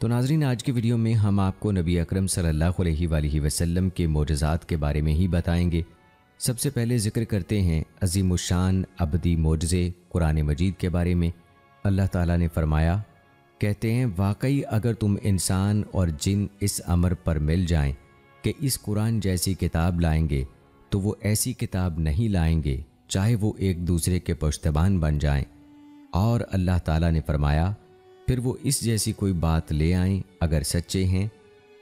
تو ناظرین، آج کی ویڈیو میں ہم آپ کو نبی اکرم صلی اللہ علیہ وآلہ وسلم کے معجزات کے بارے میں ہی بتائیں گے۔ سب سے پہلے ذکر کرتے ہیں عظیم الشان ابدی معجزے قرآن مجید کے بارے میں۔ اللہ تعالیٰ نے فرمایا، کہتے ہیں واقعی اگر تم انسان اور جن اس امر پر مل جائیں کہ اس قرآن جیسی کتاب لائیں گے تو وہ ایسی کتاب نہیں لائیں گے چاہے وہ ایک دوسرے کے پشتبان بن جائیں۔ اور اللہ تعالیٰ نے فرمایا، پھر وہ اس جیسی کوئی بات لے آئیں اگر سچے ہیں۔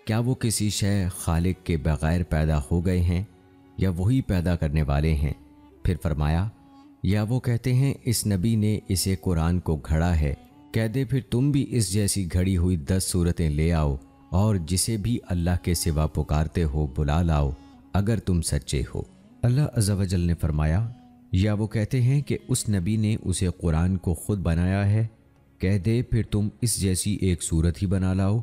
کیا وہ کسی شے خالق کے بغیر پیدا ہو گئے ہیں یا وہی پیدا کرنے والے ہیں؟ پھر فرمایا، یا وہ کہتے ہیں اس نبی نے اسے قرآن کو گھڑا ہے۔ کہہ دے پھر تم بھی اس جیسی گھڑی ہوئی 10 صورتیں لے آؤ اور جسے بھی اللہ کے سوا پکارتے ہو بلا لاؤ اگر تم سچے ہو۔ اللہ عز و جل نے فرمایا، یا وہ کہتے ہیں کہ اس نبی نے اسے قرآن کو خود بنایا ہے۔ کہہ دے پھر تم اس جیسی ایک صورت ہی بنا لاؤ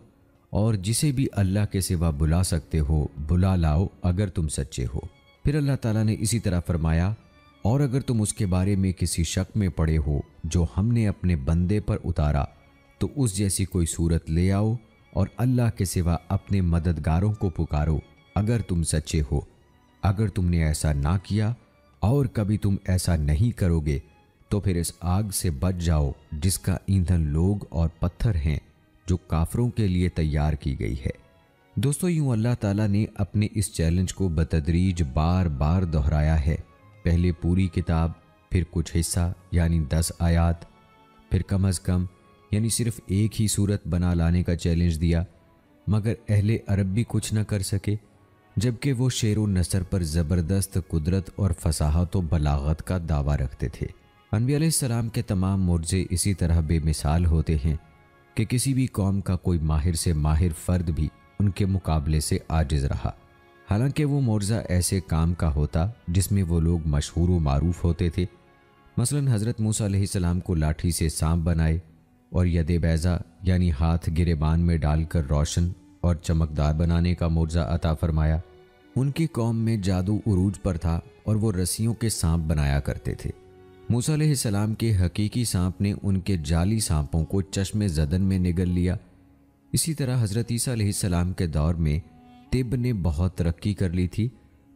اور جسے بھی اللہ کے سوا بلا سکتے ہو بلا لاؤ اگر تم سچے ہو۔ پھر اللہ تعالیٰ نے اسی طرح فرمایا، اور اگر تم اس کے بارے میں کسی شک میں پڑے ہو جو ہم نے اپنے بندے پر اتارا تو اس جیسی کوئی صورت لے آؤ اور اللہ کے سوا اپنے مددگاروں کو پکارو اگر تم سچے ہو۔ اگر تم نے ایسا نہ کیا اور کبھی تم ایسا نہیں کرو گے تو پھر اس آگ سے بچ جاؤ جس کا ایندھن لوگ اور پتھر ہیں جو کافروں کے لیے تیار کی گئی ہے۔ دوستو، یوں اللہ تعالیٰ نے اپنے اس چیلنج کو بتدریج بار بار دہرایا ہے۔ پہلے پوری کتاب، پھر کچھ حصہ یعنی 10 آیات، پھر کم از کم یعنی صرف ایک ہی صورت بنا لانے کا چیلنج دیا، مگر اہل عرب بھی کچھ نہ کر سکے، جبکہ وہ شعر و نثر پر زبردست قدرت اور فصاحت و بلاغت کا دعویٰ رکھتے تھے۔ انبیاء علیہ السلام کے تمام معجزے اسی طرح بے مثال ہوتے ہیں کہ کسی بھی قوم کا کوئی ماہر سے ماہر فرد بھی ان کے مقابلے سے عاجز رہا، حالانکہ وہ معجزہ ایسے کام کا ہوتا جس میں وہ لوگ مشہور و معروف ہوتے تھے۔ مثلا حضرت موسیٰ علیہ السلام کو لاٹھی سے سانپ بنائے اور ید بیضا یعنی ہاتھ گریبان میں ڈال کر روشن اور چمکدار بنانے کا معجزہ عطا فرمایا۔ ان کی قوم میں جادو عروج پر تھا اور وہ رسیوں کے سانپ بنایا کرتے تھے۔ موسیٰ علیہ السلام کے حقیقی سانپ نے ان کے جعلی سانپوں کو چشم زدن میں نگل لیا۔ اسی طرح حضرت عیسیٰ علیہ السلام کے دور میں طب نے بہت ترقی کر لی تھی۔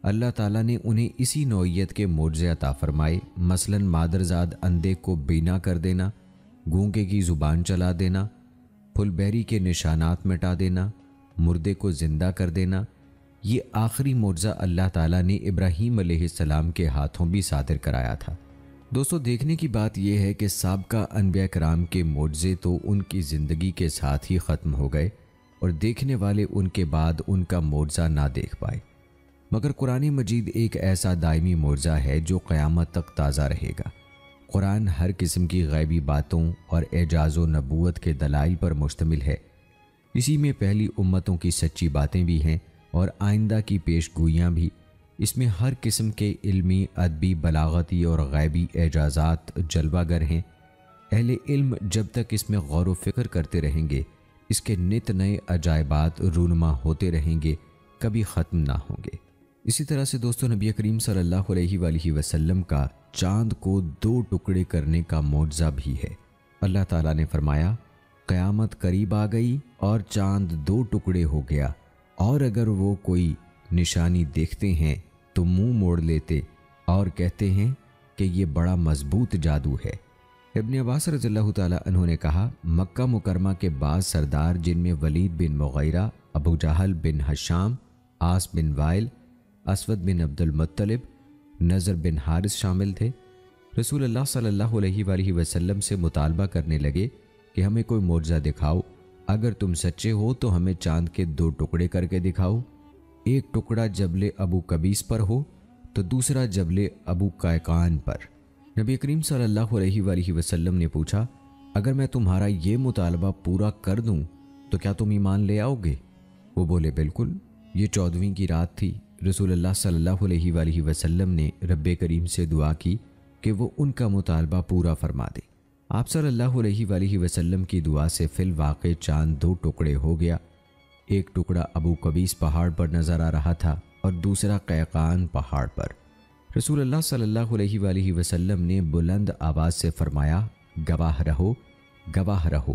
اللہ تعالیٰ نے انہیں اسی نوعیت کے معجزے عطا فرمائے، مثلا مادرزاد اندھے کو بینا کر دینا، گونگے کی زبان چلا دینا، پھل بہری کے نشانات مٹا دینا، مردے کو زندہ کر دینا۔ یہ آخری معجزہ اللہ تعالیٰ نے ابراہیم علیہ السلام کے ہاتھوں بھی صادر کرایا تھا۔ دوستو، دیکھنے کی بات یہ ہے کہ سابقہ انبیاء کرام کے معجزے تو ان کی زندگی کے ساتھ ہی ختم ہو گئے اور دیکھنے والے ان کے بعد ان کا معجزہ نہ دیکھ پائے، مگر قرآن مجید ایک ایسا دائمی معجزہ ہے جو قیامت تک تازہ رہے گا۔ قرآن ہر قسم کی غیبی باتوں اور اعجاز و نبوت کے دلائل پر مشتمل ہے۔ اسی میں پہلی امتوں کی سچی باتیں بھی ہیں اور آئندہ کی پیش گوئیاں بھی۔ اس میں ہر قسم کے علمی، ادبی، بلاغتی اور غیبی اعجازات جلوہ گر ہیں۔ اہل علم جب تک اس میں غور و فکر کرتے رہیں گے، اس کے نت نئے عجائبات رونما ہوتے رہیں گے، کبھی ختم نہ ہوں گے۔ اسی طرح سے دوستو، نبی کریم صلی اللہ علیہ وآلہ وسلم کا چاند کو 2 ٹکڑے کرنے کا معجزہ بھی ہے۔ اللہ تعالیٰ نے فرمایا، قیامت قریب آ گئی اور چاند 2 ٹکڑے ہو گیا، اور اگر وہ کوئی نشانی دیکھتے ہیں تو منہ موڑ لیتے اور کہتے ہیں کہ یہ بڑا مضبوط جادو ہے۔ ابن عباس رضی اللہ تعالیٰ عنہ نے کہا، مکہ مکرمہ کے بعض سردار جن میں ولید بن مغیرہ، ابو جہل بن ہشام، عاص بن وائل، اسود بن عبد المطلب، نضر بن حارث شامل تھے، رسول اللہ صلی اللہ علیہ وآلہ وسلم سے مطالبہ کرنے لگے کہ ہمیں کوئی معجزہ دکھاؤ، اگر تم سچے ہو تو ہمیں چاند کے 2 ٹکڑے کر کے دکھاؤ، ایک ٹکڑا جبل ابو قبیس پر ہو تو دوسرا جبل ابو قیقان پر۔ نبی کریم صلی اللہ علیہ وآلہ وسلم نے پوچھا، اگر میں تمہارا یہ مطالبہ پورا کر دوں تو کیا تم ایمان لے آؤ گے؟ وہ بولے، بالکل۔ یہ 14ویں کی رات تھی۔ رسول اللہ صلی اللہ علیہ وآلہ وسلم نے رب کریم سے دعا کی کہ وہ ان کا مطالبہ پورا فرما دے۔ آپ صلی اللہ علیہ وآلہ وسلم کی دعا سے فی الواقع چاند 2 ٹکڑے ہو گیا۔ ایک ٹکڑا ابو قبیس پہاڑ پر نظر آ رہا تھا اور دوسرا قیقان پہاڑ پر۔ رسول اللہ صلی اللہ علیہ وآلہ وسلم نے بلند آواز سے فرمایا، گواہ رہو، گواہ رہو۔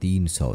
300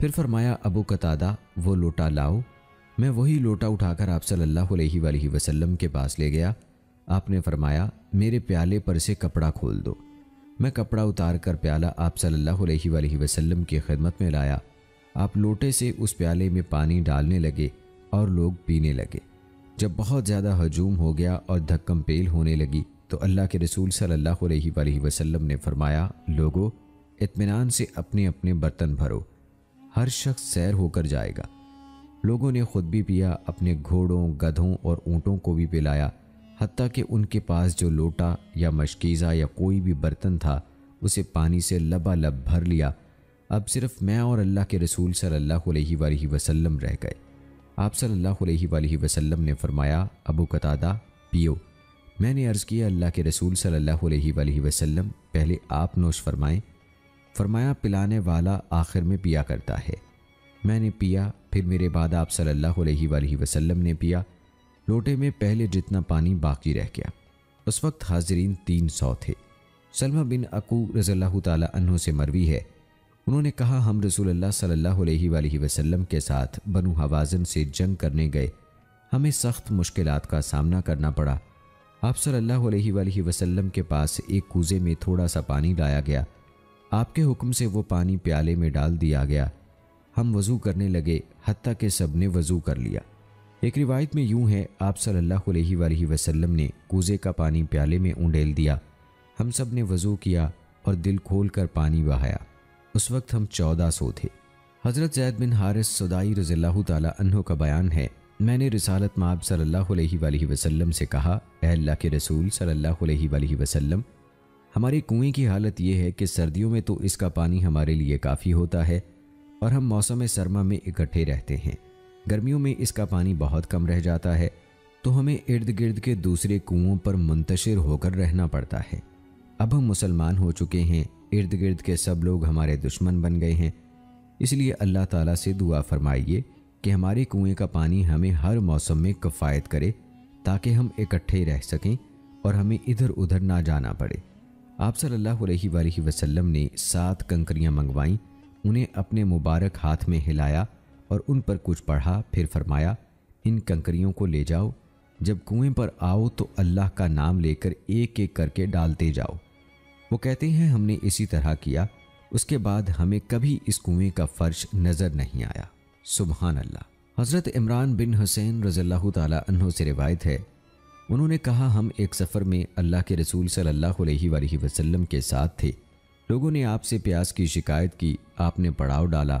پھر فرمایا ابو قتادہ وہ لوٹا لاؤ۔ میں وہی لوٹا اٹھا کر آپ صلی اللہ علیہ وآلہ وسلم کے پاس لے گیا۔ آپ نے فرمایا میرے پیالے پر سے کپڑا کھول دو۔ میں کپڑا اتار کر پیالہ آپ صلی اللہ علیہ وآلہ وسلم کی خدمت میں لایا۔ آپ لوٹے سے اس پیالے میں پانی ڈالنے لگے اور لوگ پینے لگے۔ جب بہت زیادہ ہجوم ہو گیا اور دھکم پیل ہونے لگی تو اللہ کے رسول صلی اللہ علیہ وآلہ وسلم نے فرمایا لوگو اطمینان سے اپنے اپنے برتن بھرو، ہر شخص سیر ہو کر جائے گا۔ لوگوں نے خود بھی پیا، اپنے گھوڑوں، گدھوں اور اونٹوں کو بھی پلایا، حتیٰ کہ ان کے پاس جو لوٹا یا مشکیزہ یا کوئی بھی برتن تھا اسے پانی سے لبالب بھر لیا۔ اب صرف میں اور اللہ کے رسول صلی اللہ علیہ وآلہ وسلم رہ گئے۔ آپ صلی اللہ علیہ وآلہ وسلم نے فرمایا ابو قتادہ پیو۔ میں نے عرض کیا اللہ کے رسول صلی اللہ علیہ وآلہ وسلم پہلے آپ نوش فرمائیں۔ فرمایا پلانے والا آخر میں پیا کرتا ہے۔ میں نے پیا، پھر میرے بعد آپ صلی اللہ علیہ وآلہ وسلم نے پیا۔ لوٹے میں پہلے جتنا پانی باقی رہ گیا۔ اس وقت حاضرین 300 تھے۔ سلمہ بن عقو رضی اللہ تعالی عنہ سے مروی ہے، انہوں نے کہا ہم رسول اللہ صلی اللہ علیہ وآلہ وسلم کے ساتھ بنو حوازن سے جنگ کرنے گئے۔ ہمیں سخت مشکلات کا سامنا کرنا پڑا۔ آپ صلی اللہ علیہ وآلہ وسلم کے پاس ایک کوزے میں تھوڑا سا پانی لایا گیا۔ آپ کے حکم سے وہ پانی پیالے میں ڈال دیا گیا۔ ہم وضو کرنے لگے حتیٰ کہ سب نے وضو کر لیا۔ ایک روایت میں یوں ہے آپ صلی اللہ علیہ وآلہ وسلم نے کوزے کا پانی پیالے میں اونڈیل دیا۔ ہم سب نے وضو کیا اور دل کھول کر پانی بہایا۔ اس وقت ہم 1400 تھے۔ حضرت زید بن حارث سدائی رضی اللہ تعالی عنہ کا بیان ہے میں نے رسالت مآب صلی اللہ علیہ وآلہ وسلم سے کہا اے اللہ کے رسول صلی اللہ علیہ وآلہ وسلم ہمارے کنویں کی حالت یہ ہے کہ سردیوں میں تو اس کا پانی ہمارے لیے کافی ہوتا ہے اور ہم موسم سرما میں اکٹھے رہتے ہیں، گرمیوں میں اس کا پانی بہت کم رہ جاتا ہے تو ہمیں ارد گرد کے دوسرے کنوؤں پر منتشر ہو کر رہنا پڑتا ہے۔ اب ہم مسلمان ہو چکے ہیں، ارد گرد کے سب لوگ ہمارے دشمن بن گئے ہیں، اس لیے اللہ تعالیٰ سے دعا فرمائیے کہ ہمارے کنویں کا پانی ہمیں ہر موسم میں کفایت کرے تاکہ ہم اکٹھے رہ سکیں اور ہمیں ادھر ادھر نہ جانا پڑے۔ آپ صلی اللہ علیہ وآلہ وسلم نے 7 کنکریاں منگوائیں، انہیں اپنے مبارک ہاتھ میں ہلایا اور ان پر کچھ پڑھا، پھر فرمایا ان کنکریوں کو لے جاؤ، جب کنویں پر آؤ تو اللہ کا نام لے کر ایک ایک کر کے ڈالتے جاؤ۔ وہ کہتے ہیں ہم نے اسی طرح کیا، اس کے بعد ہمیں کبھی اس کنویں کا فرش نظر نہیں آیا۔ سبحان اللہ۔ حضرت عمران بن حسین رضی اللہ تعالی عنہ سے روایت ہے انہوں نے کہا ہم ایک سفر میں اللہ کے رسول صلی اللہ علیہ وآلہ وسلم کے ساتھ تھے، لوگوں نے آپ سے پیاس کی شکایت کی، آپ نے پڑاؤ ڈالا،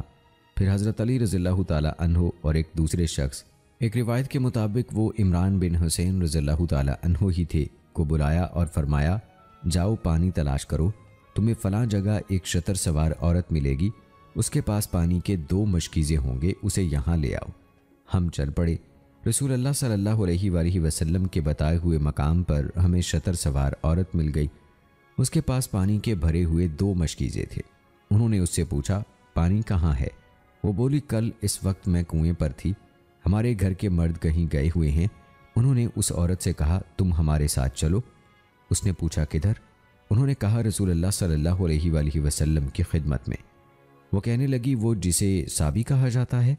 پھر حضرت علی رضی اللہ تعالی عنہ اور ایک دوسرے شخص، ایک روایت کے مطابق وہ عمران بن حسین رضی اللہ تعالی عنہ ہی تھے، کو بلایا اور فرمایا جاؤ پانی تلاش کرو، تمہیں فلاں جگہ ایک شتر سوار عورت ملے گی، اس کے پاس پانی کے 2 مشکیزیں ہوں گے، اسے یہاں لے آؤ۔ ہم چل پڑے۔ رسول اللہ صلی اللہ علیہ وآلہ وسلم کے بتائے ہوئے مقام پر ہمیں شتر سوار عورت مل گئی، اس کے پاس پانی کے بھرے ہوئے 2 مشکیزیں تھے۔ انہوں نے اس سے پوچھا پانی کہاں ہے؟ وہ بولی کل اس وقت میں کنویں پر تھی، ہمارے گھر کے مرد کہیں گئے ہوئے ہیں۔ انہوں نے اس عورت سے کہا تم ہمارے ساتھ چلو۔ اس نے پوچھا کدھر؟ انہوں نے کہا رسول اللہ صلی اللہ علیہ وآلہ وسلم کی خدمت میں۔ وہ کہنے لگی وہ جسے صابی کہا جاتا ہے؟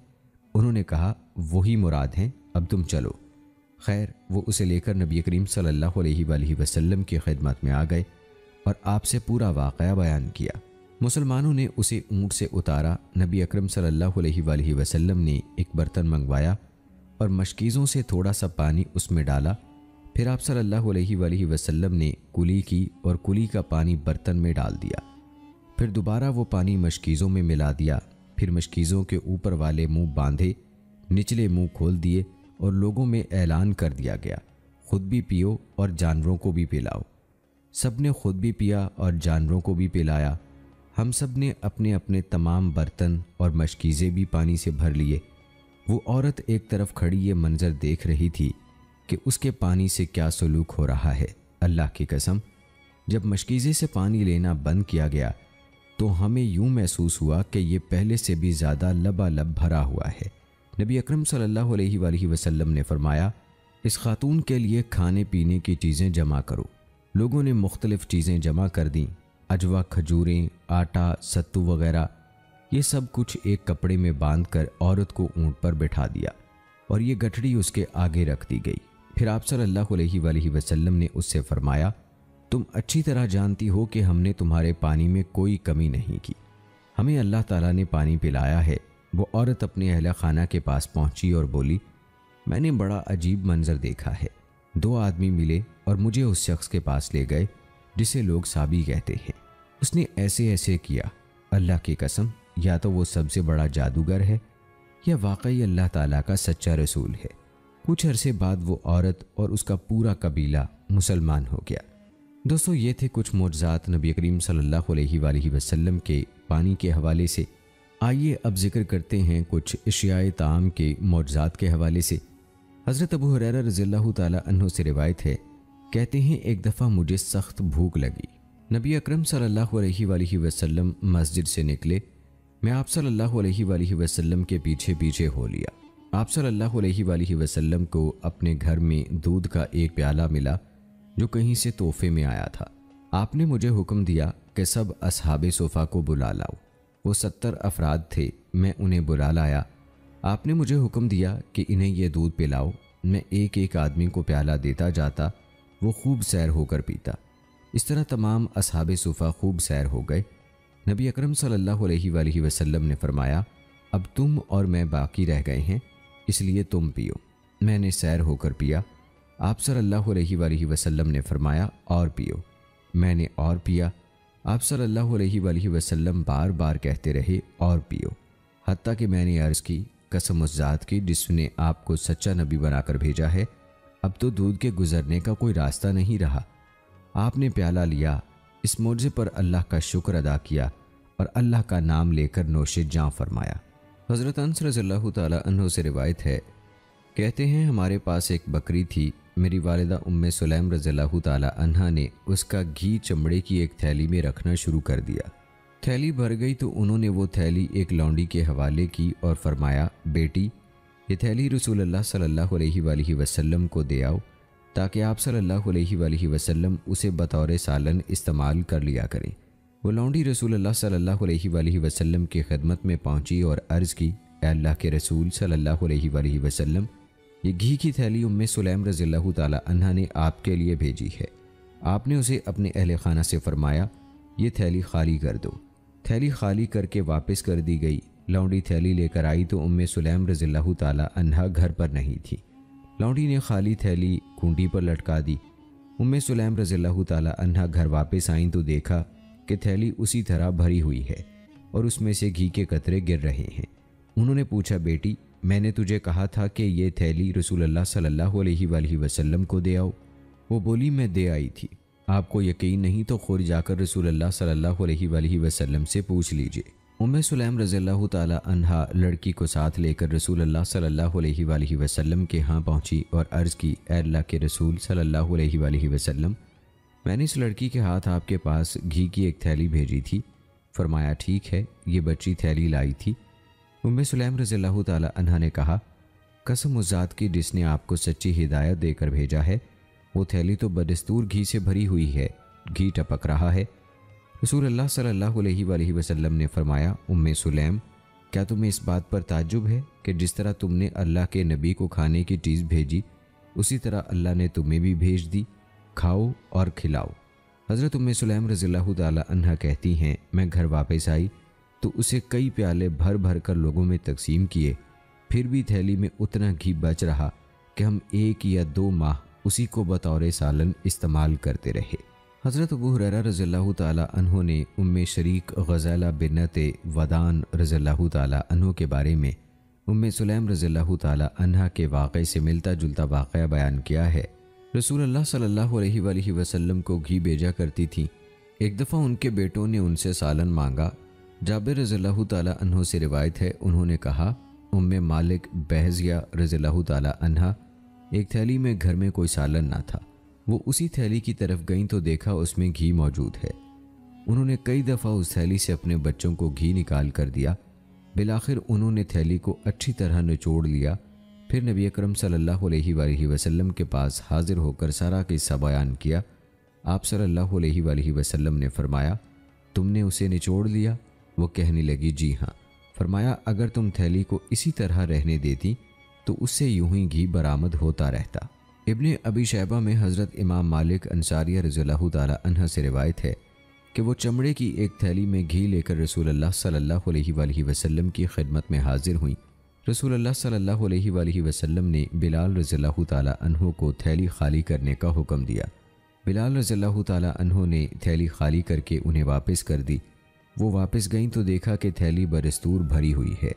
انہوں نے کہا وہی مراد ہیں، اب تم چلو۔ خیر وہ اسے لے کر نبی کریم صلی اللہ علیہ وآلہ وسلم کی خدمت میں آ گئے اور آپ سے پورا واقعہ بیان کیا۔ مسلمانوں نے اسے اونٹ سے اتارا، نبی اکرم صلی اللہ علیہ وآلہ وسلم نے ایک برتن منگوایا اور مشکیزوں سے تھوڑا سا پانی اس میں ڈالا، پھر آپ صلی اللہ علیہ وآلہ وسلم نے کلی کی اور کلی کا پانی برتن میں ڈال دیا، پھر دوبارہ وہ پانی مشکیزوں میں ملا دیا، پھر مشکیزوں کے اوپر والے منہ باندھے، نچلے منہ کھول دیے اور لوگوں میں اعلان کر دیا گیا خود بھی پیو اور جانوروں کو بھی پلاؤ۔ سب نے خود بھی پیا اور جانوروں کو بھی پلایا۔ ہم سب نے اپنے اپنے تمام برتن اور مشکیزیں بھی پانی سے بھر لیے۔ وہ عورت ایک طرف کھڑی یہ منظر دیکھ رہی تھی کہ اس کے پانی سے کیا سلوک ہو رہا ہے۔ اللہ کی قسم جب مشکیزے سے پانی لینا بند کیا گیا تو ہمیں یوں محسوس ہوا کہ یہ پہلے سے بھی زیادہ لبالب بھرا ہوا ہے۔ نبی اکرم صلی اللہ علیہ وآلہ وسلم نے فرمایا اس خاتون کے لیے کھانے پینے کی چیزیں جمع کرو۔ لوگوں نے مختلف چیزیں جمع کر دیں، اجوا، کھجوریں، آٹا، ستو وغیرہ۔ یہ سب کچھ ایک کپڑے میں باندھ کر عورت کو اونٹ پر بٹھا دیا اور یہ گٹھڑی اس کے آگے رکھ دی گئی۔ پھر آپ صلی اللہ علیہ وآلہ وسلم نے اس سے فرمایا، تم اچھی طرح جانتی ہو کہ ہم نے تمہارے پانی میں کوئی کمی نہیں کی، ہمیں اللہ تعالیٰ نے پانی پلایا ہے۔ وہ عورت اپنے اہل خانہ کے پاس پہنچی اور بولی، میں نے بڑا عجیب منظر دیکھا ہے۔ 2 آدمی ملے اور مجھے اس شخص کے پاس لے گئے جسے لوگ صابی کہتے ہیں۔ اس نے ایسے ایسے کیا، اللہ کی قسم یا تو وہ سب سے بڑا جادوگر ہے یا واقعی اللہ تعالیٰ کا سچا رسول ہے۔ کچھ عرصے بعد وہ عورت اور اس کا پورا قبیلہ مسلمان ہو گیا۔ دوستو، یہ تھے کچھ معجزات نبی کریم صلی اللہ علیہ وآلہ وسلم کے پانی کے حوالے سے۔ آئیے اب ذکر کرتے ہیں کچھ اشیاء طعام کے معجزات کے حوالے سے۔ حضرت ابو ہریرہ رضی اللہ تعالیٰ عنہ سے روایت ہے، کہتے ہیں ایک دفعہ مجھے سخت بھوک لگی۔ نبی اکرم صلی اللہ علیہ وآلہ وسلم مسجد سے نکلے، میں آپ صلی اللہ علیہ وآلہ وسلم کے پیچھے پیچھے ہو لیا۔ آپ صلی اللہ علیہ وآلہ وسلم کو اپنے گھر میں دودھ کا ایک پیالہ ملا جو کہیں سے تحفے میں آیا تھا۔ آپ نے مجھے حکم دیا کہ سب اصحاب صفہ کو بلا لاؤ۔ وہ 70 افراد تھے، میں انہیں بلا لایا۔ آپ نے مجھے حکم دیا کہ انہیں یہ دودھ پلاؤ۔ میں ایک ایک آدمی کو پیالہ دیتا جاتا، وہ خوب سیر ہو کر پیتا۔ اس طرح تمام اصحاب صفہ خوب سیر ہو گئے۔ نبی اکرم صلی اللہ علیہ وآلہ وسلم نے فرمایا، اب تم اور میں باقی رہ گئے ہیں، اس لیے تم پیو۔ میں نے سیر ہو کر پیا۔ آپ صلی اللہ علیہ وآلہ وسلم نے فرمایا، اور پیو۔ میں نے اور پیا۔ آپ صلی اللہ علیہ وآلہ وسلم بار بار کہتے رہے، اور پیو، حتیٰ کہ میں نے عرض کی، قسم اس ذات کی جس نے آپ کو سچا نبی بنا کر بھیجا ہے، اب تو دودھ کے گزرنے کا کوئی راستہ نہیں رہا۔ آپ نے پیالہ لیا، اس معجزے پر اللہ کا شکر ادا کیا اور اللہ کا نام لے کر نوش جاں فرمایا۔ حضرت انس رضی اللہ تعالیٰ عنہ سے روایت ہے، کہتے ہیں ہمارے پاس ایک بکری تھی، میری والدہ ام سلیم رضی اللہ تعالیٰ عنہا نے اس کا گھی چمڑے کی ایک تھیلی میں رکھنا شروع کر دیا۔ تھیلی بھر گئی تو انہوں نے وہ تھیلی ایک لونڈی کے حوالے کی اور فرمایا، بیٹی، یہ تھیلی رسول اللہ صلی اللہ علیہ وآلہ وسلم کو دے آؤ تاکہ آپ صلی اللہ علیہ وآلہ وسلم اسے بطور سالن استعمال کر لیا کریں۔ وہ لونڈی رسول اللہ صلی اللہ علیہ وآلہ وسلم کی خدمت میں پہنچی اور عرض کی، اے اللہ کے رسول صلی اللہ علیہ وآلہ وسلم، یہ گھی کی تھیلی ام سلیم رضی اللہ تعالیٰ عنہا نے آپ کے لیے بھیجی ہے۔ آپ نے اسے اپنے اہل خانہ سے فرمایا، یہ تھیلی خالی کر دو۔ تھیلی خالی کر کے واپس کر دی گئی۔ لونڈی تھیلی لے کر آئی تو ام سلیم رضی اللہ تعالیٰ عنہا گھر پر نہیں تھی۔ لونڈی نے خالی تھیلی کھونٹی پر لٹکا دی۔ ام سلیم رضی اللہ تعالیٰ عنہا گھر واپس آئیں تو دیکھا کہ تھیلی اسی طرح بھری ہوئی ہے اور اس میں سے گھی کے قطرے گر رہے ہیں۔ انہوں نے پوچھا، بیٹی، میں نے تجھے کہا تھا کہ یہ تھیلی رسول اللہ صلی اللہ علیہ وآلہ وسلم کو دے آؤ۔ وہ بولی، میں دے آئی تھی۔ آپ کو یقین نہیں تو خود جا کر رسول اللہ صلی اللہ علیہ وآلہ وسلم سے پوچھ لیجئے۔ ام سلیم رضی اللہ تعالیٰ عنہا لڑکی کو ساتھ لے کر رسول اللہ صلی اللہ علیہ وآلہ وسلم کے ہاں پہنچی اور عرض کی، اے اللہ کے رسول صلی اللہ علیہ وآلہ وسلم، میں نے اس لڑکی کے ہاتھ آپ کے پاس گھی کی ایک تھیلی بھیجی تھی۔ فرمایا، ٹھیک ہے، یہ بچی تھیلی لائی تھی۔ ام سلیم رضی اللہ تعالیٰ عنہا نے کہا، قسم اس ذات کی جس نے آپ کو سچی ہدایت دے کر بھیجا ہے، وہ تھیلی تو بدستور گھی سے بھری ہوئی ہے، گھی ٹپک رہا ہے۔ رسول اللہ صلی اللہ علیہ وآلہ وسلم نے فرمایا، ام سلیم، کیا تمہیں اس بات پر تعجب ہے کہ جس طرح تم نے اللہ کے نبی کو کھانے کی چیز بھیجی، اسی طرح اللہ نے تمہیں بھی بھیج دی، کھاؤ اور کھلاؤ۔ حضرت ام سلیم رضی اللہ تعالیٰ عنہا کہتی ہیں، میں گھر واپس آئی تو اسے کئی پیالے بھر بھر کر لوگوں میں تقسیم کیے، پھر بھی تھیلی میں اتنا گھی بچ رہا کہ ہم 1 یا 2 ماہ اسی کو بطور سالن استعمال کرتے رہے۔ حضرت ابو ہریرہ رضی اللہ تعالیٰ عنہ نے ام شریک غزالہ بنت ودان رضی اللہ تعالیٰ عنہ کے بارے میں ام سلیم رضی اللہ تعالیٰ عنہا کے واقعے سے ملتا جلتا واقعہ بیان کیا ہے۔ رسول اللہ صلی اللہ علیہ وآلہ وسلم کو گھی بھیجا کرتی تھی۔ ایک دفعہ ان کے بیٹوں نے ان سے سالن مانگا۔ جابر رضی اللہ تعالیٰ عنہ سے روایت ہے، انہوں نے کہا، ام مالک بہزیہ رضی اللہ تعالیٰ عنہا، ایک تھیلی میں گھر میں کوئی سالن نہ تھا۔ وہ اسی تھیلی کی طرف گئیں تو دیکھا اس میں گھی موجود ہے۔ انہوں نے کئی دفعہ اس تھیلی سے اپنے بچوں کو گھی نکال کر دیا۔ بالآخر انہوں نے تھیلی کو اچھی طرح نچوڑ لیا، پھر نبی اکرم صلی اللہ علیہ وآلہ وسلم کے پاس حاضر ہو کر سارا قصہ بیان کیا۔ آپ صلی اللہ علیہ وآلہ وسلم نے فرمایا، تم نے اسے نچوڑ لیا؟ وہ کہنے لگی، جی ہاں۔ فرمایا اگر تم تھیلی کو اسی طرح رہنے دیتی تو اس سے یوں ہی گھی برآمد ہوتا رہتا۔ ابن ابی شیبہ میں حضرت امام مالک انصاری رضی اللہ تعالی عنہ سے روایت ہے کہ وہ چمڑے کی ایک تھیلی میں گھی لے کر رسول اللہ صلی اللہ علیہ وآلہ وسلم کی خدمت میں حاضر ہوئیں۔ رسول اللہ صلی اللہ علیہ وآلہ وسلم نے بلال رضی اللہ تعالی عنہ کو تھیلی خالی کرنے کا حکم دیا۔ بلال رضی اللہ تعالی عنہ نے تھیلی خالی کر کے انہیں واپس کر دی۔ وہ واپس گئیں تو دیکھا کہ تھیلی برستور بھری ہوئی ہے۔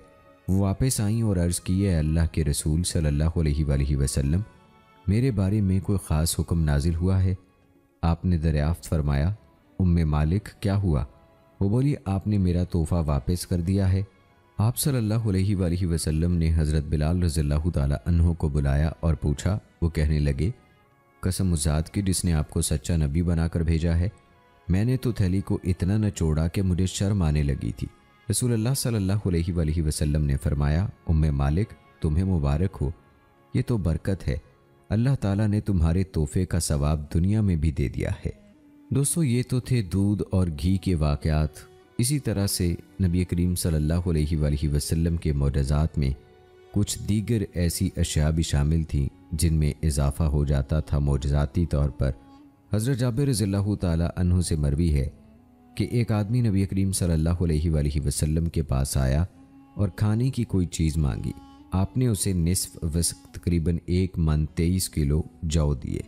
وہ واپس آئیں اور عرض کی اے اللہ کے رسول صلی اللہ علیہ وآلہ وسلم، میرے بارے میں کوئی خاص حکم نازل ہوا ہے؟ آپ نے دریافت فرمایا مالک کیا ہوا؟ وہ بولی آپ نے میرا تحفہ واپس کر دیا ہے۔ آپ صلی اللہ علیہ وآلہ وسلم نے حضرت بلال رضی اللہ تعالی عنہ کو بلایا اور پوچھا۔ وہ کہنے لگے قسم اس ذات کی جس نے آپ کو سچا نبی بنا کر بھیجا ہے، میں نے تو تھیلی کو اتنا نچوڑا کہ مجھے شرم آنے لگی تھی۔ رسول اللہ صلی اللہ علیہ وآلہ وسلم نے فرمایا مالک تمہیں مبارک ہو، یہ تو برکت ہے، اللہ تعالیٰ نے تمہارے تحفے کا ثواب دنیا میں بھی دے دیا ہے۔ دوستو یہ تو تھے دودھ اور گھی کے واقعات۔ اسی طرح سے نبی کریم صلی اللہ علیہ وآلہ وسلم کے معجزات میں کچھ دیگر ایسی اشیاء بھی شامل تھیں جن میں اضافہ ہو جاتا تھا معجزاتی طور پر۔ حضرت جابر رضی اللہ تعالی عنہ سے مروی ہے کہ ایک آدمی نبی کریم صلی اللہ علیہ وآلہ وسلم کے پاس آیا اور کھانے کی کوئی چیز مانگی۔ آپ نے اسے نصف وسق تقریباً 1 من 23 کلو جو دیے۔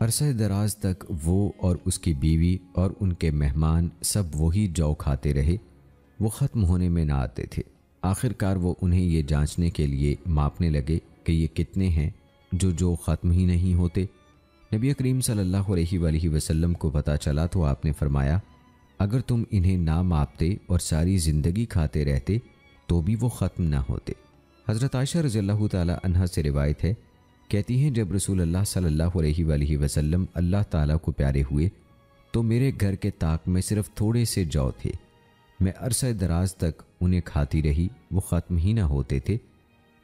عرصہ دراز تک وہ اور اس کی بیوی اور ان کے مہمان سب وہی جو کھاتے رہے، وہ ختم ہونے میں نہ آتے تھے۔ آخر کار وہ انہیں یہ جانچنے کے لیے ماپنے لگے کہ یہ کتنے ہیں جو ختم ہی نہیں ہوتے۔ نبی کریم صلی اللہ علیہ وآلہ وسلم کو پتہ چلا تو آپ نے فرمایا اگر تم انہیں نہ ماپتے اور ساری زندگی کھاتے رہتے تو بھی وہ ختم نہ ہوتے۔ حضرت عائشہ رضی اللہ تعالی عنہا سے روایت ہے، کہتی ہیں جب رسول اللہ صلی اللہ علیہ وآلہ وسلم اللہ تعالیٰ کو پیارے ہوئے تو میرے گھر کے طاق میں صرف تھوڑے سے جو تھے، میں عرصہ دراز تک انہیں کھاتی رہی، وہ ختم ہی نہ ہوتے تھے۔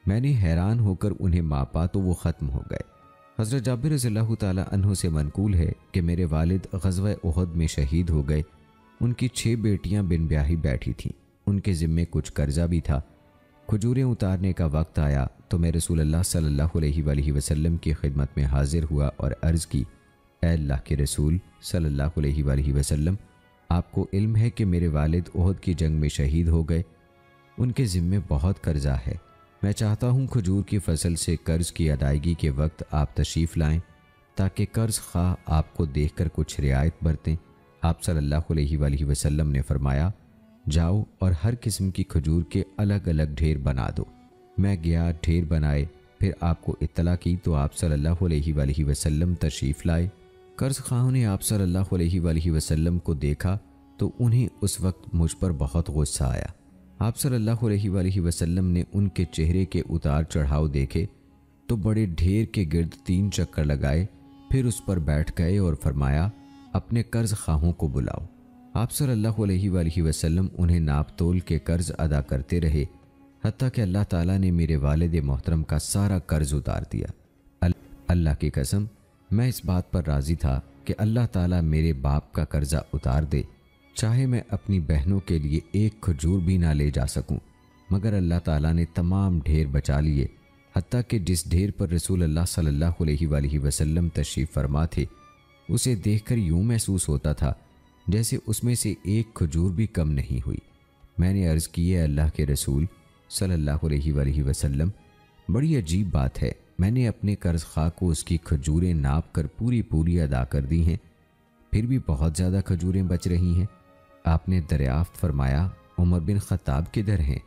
میں نے حیران ہو کر انہیں ماپا تو وہ ختم ہو گئے۔ حضرت جابر رضی اللہ تعالی عنہ سے منقول ہے کہ میرے والد غزوہ احد میں شہید ہو گئے، ان کی 6 بیٹیاں بن بیاہی بیٹھی تھیں، ان کے ذمے کچھ قرضہ بھی تھا۔ کھجوریں اتارنے کا وقت آیا تو میں رسول اللہ صلی اللہ علیہ وآلہ وسلم کی خدمت میں حاضر ہوا اور عرض کی اے اللہ کے رسول صلی اللہ علیہ وآلہ وسلم، آپ کو علم ہے کہ میرے والد احد کی جنگ میں شہید ہو گئے، ان کے ذمے بہت قرضہ ہے، میں چاہتا ہوں کھجور کی فصل سے قرض کی ادائیگی کے وقت آپ تشریف لائیں تاکہ قرض خواہ آپ کو دیکھ کر کچھ رعایت برتیں۔ آپ صلی اللہ علیہ وآلہ وسلم نے فرمایا جاؤ اور ہر قسم کی کھجور کے الگ الگ ڈھیر بنا دو۔ میں گیا، ڈھیر بنائے، پھر آپ کو اطلاع کی تو آپ صلی اللہ علیہ وآلہ وسلم تشریف لائے۔ قرض خواہوں نے آپ صلی اللہ علیہ وآلہ وسلم کو دیکھا تو انہیں اس وقت مجھ پر بہت غصہ آیا۔ آپ صلی اللہ علیہ وآلہ وسلم نے ان کے چہرے کے اتار چڑھاؤ دیکھے تو بڑے ڈھیر کے گرد 3 چکر لگائے، پھر اس پر بیٹھ گئے اور فرمایا اپنے قرض خواہوں کو بلاؤ۔ آپ صلی اللہ علیہ وآلہ وسلم انہیں ناپ تول کے قرض ادا کرتے رہے حتیٰ کہ اللہ تعالیٰ نے میرے والد محترم کا سارا قرض اتار دیا۔ اللہ کی قسم میں اس بات پر راضی تھا کہ اللہ تعالیٰ میرے باپ کا قرضہ اتار دے، چاہے میں اپنی بہنوں کے لیے 1 کھجور بھی نہ لے جا سکوں، مگر اللہ تعالیٰ نے تمام ڈھیر بچا لیے، حتیٰ کہ جس ڈھیر پر رسول اللہ صلی اللہ علیہ وآلہ وسلم تشریف فرما تھے اسے دیکھ کر یوں محسوس ہوتا تھا جیسے اس میں سے 1 کھجور بھی کم نہیں ہوئی۔ میں نے عرض کی ہے اللہ کے رسول صلی اللہ علیہ وآلہ وسلم، بڑی عجیب بات ہے، میں نے اپنے قرض خواہ کو اس کی کھجوریں ناپ کر پوری ادا کر دی ہیں، پھر بھی بہت زیادہ کھجوریں بچ رہی ہیں۔ آپ نے دریافت فرمایا عمر بن خطاب کدھر ہیں؟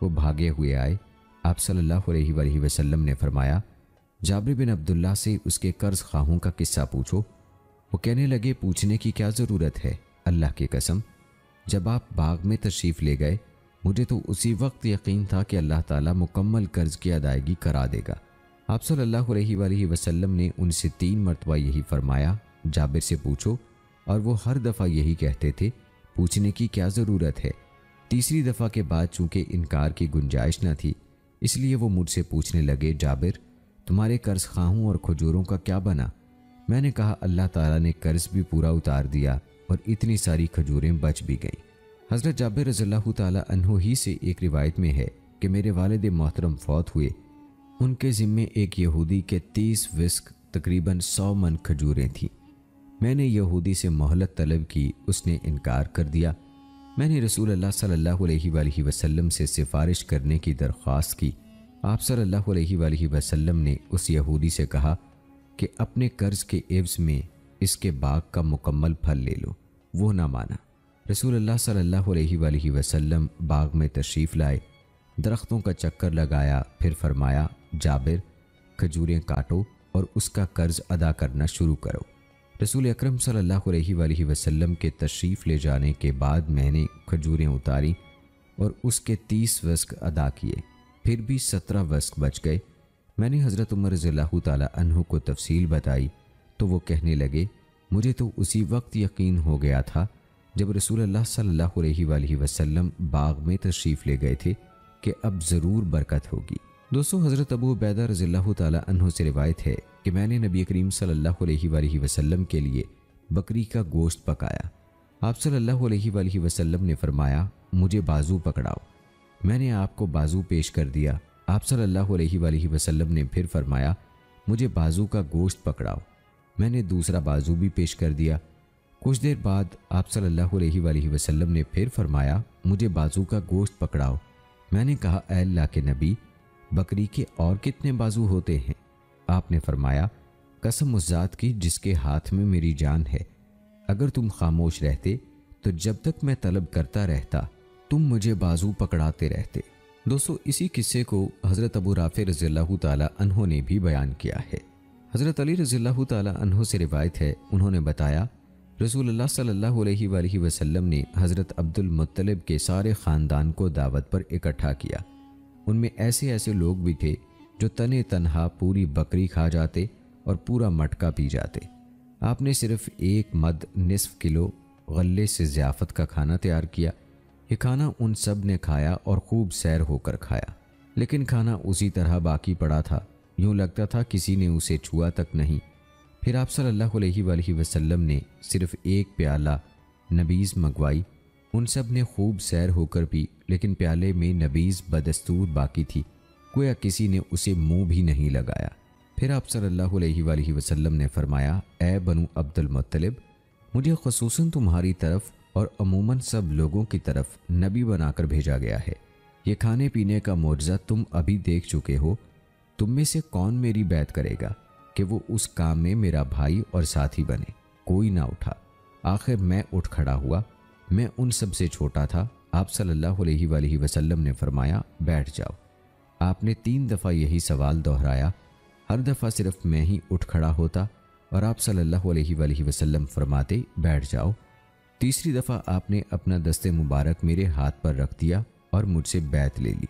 وہ بھاگے ہوئے آئے۔ آپ صلی اللہ علیہ وآلہ وسلم نے فرمایا جابر بن عبداللہ سے اس کے قرض خواہوں کا قصہ پوچھو۔ وہ کہنے لگے پوچھنے کی کیا ضرورت ہے، اللہ کی قسم جب آپ باغ میں تشریف لے گئے مجھے تو اسی وقت یقین تھا کہ اللہ تعالیٰ مکمل قرض کی ادائیگی کرا دے گا۔ آپ صلی اللہ علیہ وآلہ وسلم نے ان سے 3 مرتبہ یہی فرمایا جابر سے پوچھو، اور وہ ہر دفعہ یہی کہتے تھے پوچھنے کی کیا ضرورت ہے۔ تیسری دفعہ کے بعد چونکہ انکار کی گنجائش نہ تھی اس لیے وہ مجھ سے پوچھنے لگے جابر تمہارے قرض خواہوں اور کھجوروں کا کیا بنا؟ میں نے کہا اللہ تعالیٰ نے قرض بھی پورا اتار دیا اور اتنی ساری کھجوریں بچ بھی گئیں۔ حضرت جابر رضی اللہ تعالی عنہ ہی سے ایک روایت میں ہے کہ میرے والد محترم فوت ہوئے، ان کے ذمے ایک یہودی کے 30 وسق تقریباً 100 من کھجوریں تھیں۔ میں نے یہودی سے مہلت طلب کی، اس نے انکار کر دیا۔ میں نے رسول اللہ صلی اللہ علیہ وآلہ وسلم سے سفارش کرنے کی درخواست کی۔ آپ صلی اللہ علیہ وآلہ وسلم نے اس یہودی سے کہا کہ اپنے قرض کے عوض میں اس کے باغ کا مکمل پھل لے لو۔ وہ نہ مانا۔ رسول اللہ صلی اللہ علیہ وآلہ وسلم باغ میں تشریف لائے، درختوں کا چکر لگایا، پھر فرمایا، جابر کھجوریں کاٹو اور اس کا قرض ادا کرنا شروع کرو۔ رسول اکرم صلی اللہ علیہ وآلہ وسلم کے تشریف لے جانے کے بعد میں نے کھجوریں اتاری اور اس کے 30 وسق ادا کیے، پھر بھی 17 وسق بچ گئے۔ میں نے حضرت عمر رضی اللہ تعالی عنہ کو تفصیل بتائی تو وہ کہنے لگے، مجھے تو اسی وقت یقین ہو گیا تھا جب رسول اللہ صلی اللہ علیہ وآلہ وسلم باغ میں تشریف لے گئے تھے کہ اب ضرور برکت ہوگی۔ دوستو، حضرت ابو عبیدہ رضی اللہ تعالی عنہ سے روایت ہے کہ میں نے نبی کریم صلی اللہ علیہ وآلہ وسلم کے لیے بکری کا گوشت پکایا۔ آپ صلی اللہ علیہ وآلہ وسلم نے فرمایا، مجھے بازو پکڑاؤ۔ میں نے آپ کو بازو پیش کر دیا۔ آپ صلی اللہ علیہ وآلہ وسلم نے پھر فرمایا، مجھے بازو کا گوشت پکڑاؤ۔ میں نے دوسرا بازو بھی پیش کر دیا۔ کچھ دیر بعد آپ صلی اللہ علیہ وآلہ وسلم نے پھر فرمایا، مجھے بازو کا گوشت پکڑاؤ۔ میں نے کہا، اے اللہ کے نبی، بکری کے اور کتنے بازو ہوتے ہیں؟ آپ نے فرمایا، قسم اس ذات کی جس کے ہاتھ میں میری جان ہے، اگر تم خاموش رہتے تو جب تک میں طلب کرتا رہتا تم مجھے بازو پکڑاتے رہتے۔ دوستو، اسی قصے کو حضرت ابو رافع رضی اللہ تعالی عنہ نے بھی بیان کیا ہے۔ حضرت علی رضی اللہ تعالی عنہ سے روایت ہے، انہوں نے بتایا، رسول اللہ صلی اللہ علیہ وآلہ وسلم نے حضرت عبد المطلب کے سارے خاندان کو دعوت پر اکٹھا کیا۔ ان میں ایسے لوگ بھی تھے جو تنے تنہا پوری بکری کھا جاتے اور پورا مٹکا پی جاتے۔ آپ نے صرف ایک مد نصف کلو غلے سے ضیافت کا کھانا تیار کیا۔ یہ کھانا ان سب نے کھایا اور خوب سیر ہو کر کھایا، لیکن کھانا اسی طرح باقی پڑا تھا، یوں لگتا تھا کسی نے اسے چھوا تک نہیں۔ پھر آپ صلی اللہ علیہ وآلہ وسلم نے صرف ایک پیالہ نبیذ منگوائی۔ ان سب نے خوب سیر ہو کر پی، لیکن پیالے میں نبیذ بدستور باقی تھی، گویا کسی نے اسے منہ بھی نہیں لگایا۔ پھر آپ صلی اللہ علیہ وآلہ وسلم نے فرمایا، اے بنو عبد المطلب، مجھے خصوصاً تمہاری طرف اور عموماً سب لوگوں کی طرف نبی بنا کر بھیجا گیا ہے۔ یہ کھانے پینے کا معجزہ تم ابھی دیکھ چکے ہو۔ تم میں سے کون میری بیعت کرے گا کہ وہ اس کام میں میرا بھائی اور ساتھی بنے؟ کوئی نہ اٹھا۔ آخر میں اٹھ کھڑا ہوا۔ میں ان سب سے چھوٹا تھا۔ آپ صلی اللہ علیہ وآلہ وسلم نے فرمایا، بیٹھ جاؤ۔ آپ نے 3 دفعہ یہی سوال دہرایا، ہر دفعہ صرف میں ہی اٹھ کھڑا ہوتا اور آپ صلی اللہ علیہ وآلہ وسلم فرماتے، بیٹھ جاؤ۔ تیسری دفعہ آپ نے اپنا دست مبارک میرے ہاتھ پر رکھ دیا اور مجھ سے بیعت لے لی۔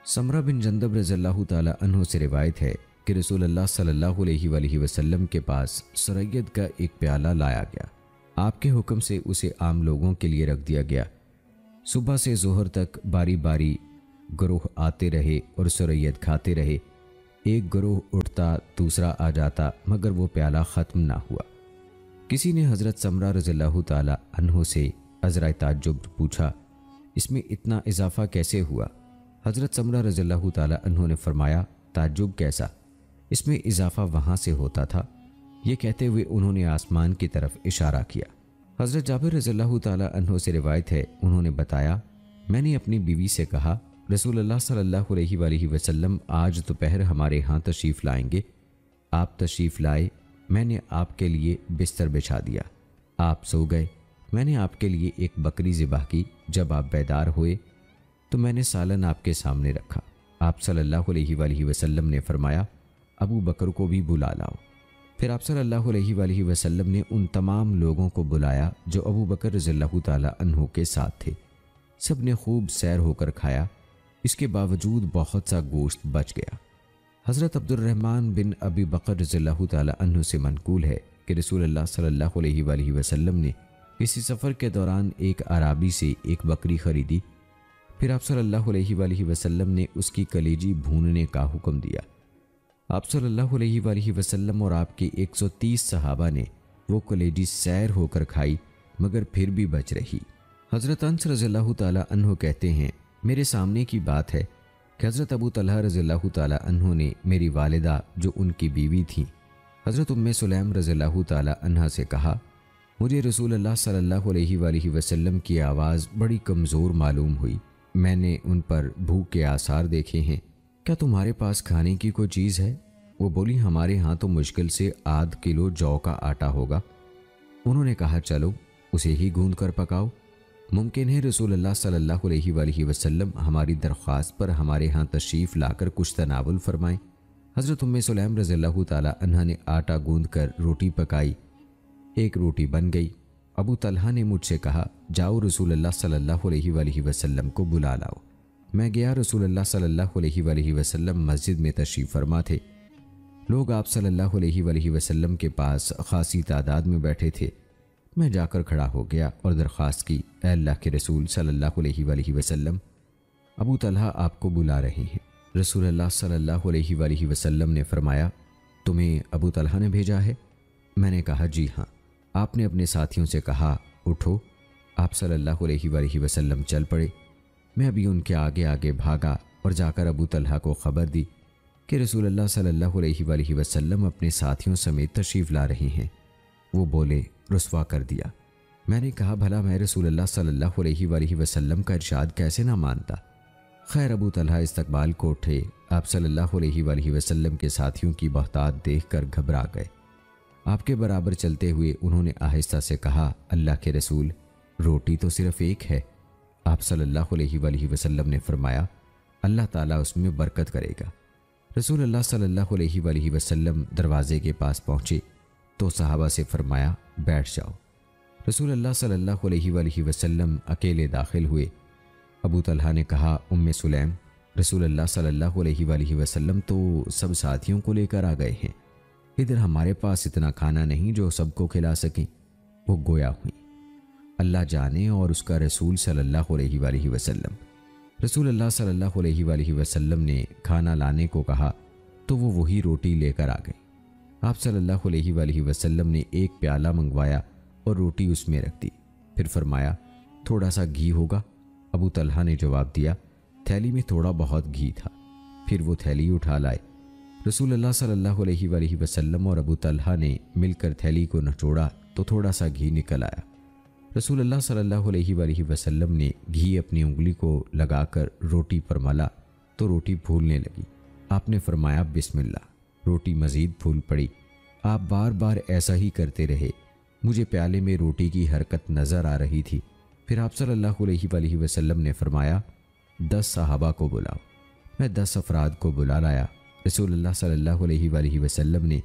سمرہ بن جندب رضی اللہ تعالی عنہ سے روایت ہے کہ رسول اللہ صلی اللہ علیہ وآلہ وسلم کے پاس سرید کا ایک پیالہ لایا گیا۔ آپ کے حکم سے اسے عام لوگوں کے لیے رکھ دیا گیا۔ صبح سے ظہر تک باری باری گروہ آتے رہے اور سرید کھاتے رہے۔ ایک گروہ اٹھتا، دوسرا آ جاتا، مگر وہ پیالہ ختم نہ ہوا۔ کسی نے حضرت سمرہ رضی اللہ تعالی عنہ سے عذرائے تعجب پوچھا، اس میں اتنا اضافہ کیسے ہوا؟ حضرت سمرہ رضی اللہ تعالی عنہ نے فرمایا، تعجب کیسا، اس میں اضافہ وہاں سے ہوتا تھا۔ یہ کہتے ہوئے انہوں نے آسمان کی طرف اشارہ کیا۔ حضرت جابر رضی اللہ تعالی عنہ سے روایت ہے، انہوں نے بتایا، میں نے اپنی بیوی سے کہا، رسول اللہ صلی اللہ علیہ وآلہ وسلم آج دوپہر ہمارے ہاں تشریف لائیں گے۔ آپ تشریف لائے، میں نے آپ کے لیے بستر بچھا دیا، آپ سو گئے۔ میں نے آپ کے لیے ایک بکری ذبح کی۔ جب آپ بیدار ہوئے تو میں نے سالن آپ کے سامنے رکھا۔ آپ صلی اللہ علیہ وآلہ وسلم نے فرمایا، ابو بکر کو بھی بلا لاؤ۔ پھر آپ صلی اللہ علیہ وآلہ وسلم نے ان تمام لوگوں کو بلایا جو ابو بکر رضی اللہ تعالی عنہ کے ساتھ تھے۔ سب نے خوب سیر ہو کر کھایا، اس کے باوجود بہت سا گوشت بچ گیا۔ حضرت عبد الرحمن بن ابی بکر رضی اللہ تعالی عنہ سے منقول ہے کہ رسول اللہ صلی اللہ علیہ وآلہ وسلم نے کسی سفر کے دوران ایک اعرابی سے ایک بکری خریدی۔ پھر آپ صلی اللہ علیہ وآلہ وسلم نے اس کی کلیجی بھوننے کا حکم دیا۔ آپ صلی اللہ علیہ وآلہ وسلم اور آپ کے 130 صحابہ نے وہ کلیجی سیر ہو کر کھائی، مگر پھر بھی بچ رہی۔ حضرت انس رضی اللہ تعالیٰ عنہ کہتے ہیں میرے سامنے کی بات ہے کہ حضرت ابو طلحہ رضی اللہ تعالیٰ عنہ نے میری والدہ جو ان کی بیوی تھیں حضرت ام سلیم رضی اللہ تعالیٰ عنہ سے کہا مجھے رسول اللہ صلی اللہ علیہ وآلہ وسلم کی آواز بڑی کمزور معلوم ہوئی، میں نے ان پر بھوک کے آثار دیکھے ہیں، کیا تمہارے پاس کھانے کی کوئی چیز ہے؟ وہ بولی ہمارے ہاں تو مشکل سے آدھ کلو جو کا آٹا ہوگا۔ انہوں نے کہا چلو اسے ہی گوندھ کر پکاؤ، ممکن ہے رسول اللہ صلی اللہ علیہ وآلہ وسلم ہماری درخواست پر ہمارے ہاں تشریف لا کر کچھ تناول فرمائیں۔ حضرت ام سلیم رضی اللہ تعالیٰ عنہ نے آٹا گوندھ کر روٹی پکائی، ایک روٹی بن گئی۔ ابو طلحہ نے مجھ سے کہا جاؤ رسول اللہ صلی اللہ علیہ وآلہ وسلم کو بلا لاؤ۔ میں گیا، رسول اللہ صلی اللہ علیہ وآلہ وسلم مسجد میں تشریف فرما تھے، لوگ آپ صلی اللہ علیہ وآلہ وسلم کے پاس خاصی تعداد میں بیٹھے تھے۔ میں جا کر کھڑا ہو گیا اور درخواست کی اے اللہ کے رسول صلی اللہ علیہ وآلہ وسلم، ابو طلحہ آپ کو بلا رہے ہیں۔ رسول اللہ صلی اللہ علیہ وآلہ وسلم نے فرمایا تمہیں ابو طلحہ نے بھیجا ہے؟ میں نے کہا جی ہاں۔ آپ نے اپنے ساتھیوں سے کہا اٹھو، آپ صلی اللہ علیہ وآلہ وسلم چل پڑے۔ میں ابھی ان کے آگے آگے بھاگا اور جا کر ابو طلحہ کو خبر دی کہ رسول اللہ صلی اللہ علیہ وآلہ وسلم اپنے ساتھیوں سمیت تشریف لا رہے ہیں۔ وہ بولے رسوا کر دیا۔ میں نے کہا بھلا میں رسول اللہ صلی اللہ علیہ وآلہ وسلم کا ارشاد کیسے نہ مانتا؟ خیر ابو طلحہ استقبال کو اٹھے، آپ صلی اللہ علیہ وآلہ وسلم کے ساتھیوں کی بہتات دیکھ کر گھبرا گئے۔ آپ کے برابر چلتے ہوئے انہوں نے آہستہ سے کہا اللہ کے رسول روٹی تو صرف ایک ہے۔ آپ صلی اللہ علیہ وآلہ وسلم نے فرمایا اللہ تعالیٰ اس میں برکت کرے گا۔ رسول اللہ صلی اللہ علیہ وآلہ وسلم دروازے کے پاس پہنچے تو صحابہ سے فرمایا بیٹھ جاؤ۔ رسول اللہ صلی اللہ علیہ وآلہ وسلم اکیلے داخل ہوئے۔ ابو طلحہ نے کہا ام سلیم رسول اللہ صلی اللہ علیہ وآلہ وسلم تو سب ساتھیوں کو لے کر آ گئے ہیں، ادھر ہمارے پاس اتنا کھانا نہیں جو سب کو کھلا سکیں۔ وہ گویا ہوئی اللہ جانے اور اس کا رسول صلی اللہ علیہ وآلہ وسلم۔ رسول اللہ صلی اللہ علیہ وآلہ وسلم نے کھانا لانے کو کہا تو وہ وہی روٹی لے کر آ گئی۔ آپ صلی اللہ علیہ وآلہ وسلم نے ایک پیالہ منگوایا اور روٹی اس میں رکھ دی، پھر فرمایا تھوڑا سا گھی ہوگا؟ ابو طلحہ نے جواب دیا تھیلی میں تھوڑا بہت گھی تھا۔ پھر وہ تھیلی اٹھا لائے۔ رسول اللہ صلی اللہ علیہ وآلہ وسلم اور ابو طلحہ نے مل کر تھیلی کو نچوڑا تو تھوڑا سا گھی نکل آیا۔ رسول اللہ صلی اللہ علیہ وآلہ وسلم نے گھی اپنی انگلی کو لگا کر روٹی پر ملا تو روٹی پھولنے لگی۔ آپ نے فرمایا بسم اللہ، روٹی مزید پھول پڑی۔ آپ بار بار ایسا ہی کرتے رہے، مجھے پیالے میں روٹی کی حرکت نظر آ رہی تھی۔ پھر آپ صلی اللہ علیہ وآلہ وسلم نے فرمایا 10 صحابہ کو بلاؤ۔ میں 10 افراد کو بلا لایا۔ رسول اللہ صلی اللہ علیہ وآلہ وسلم نے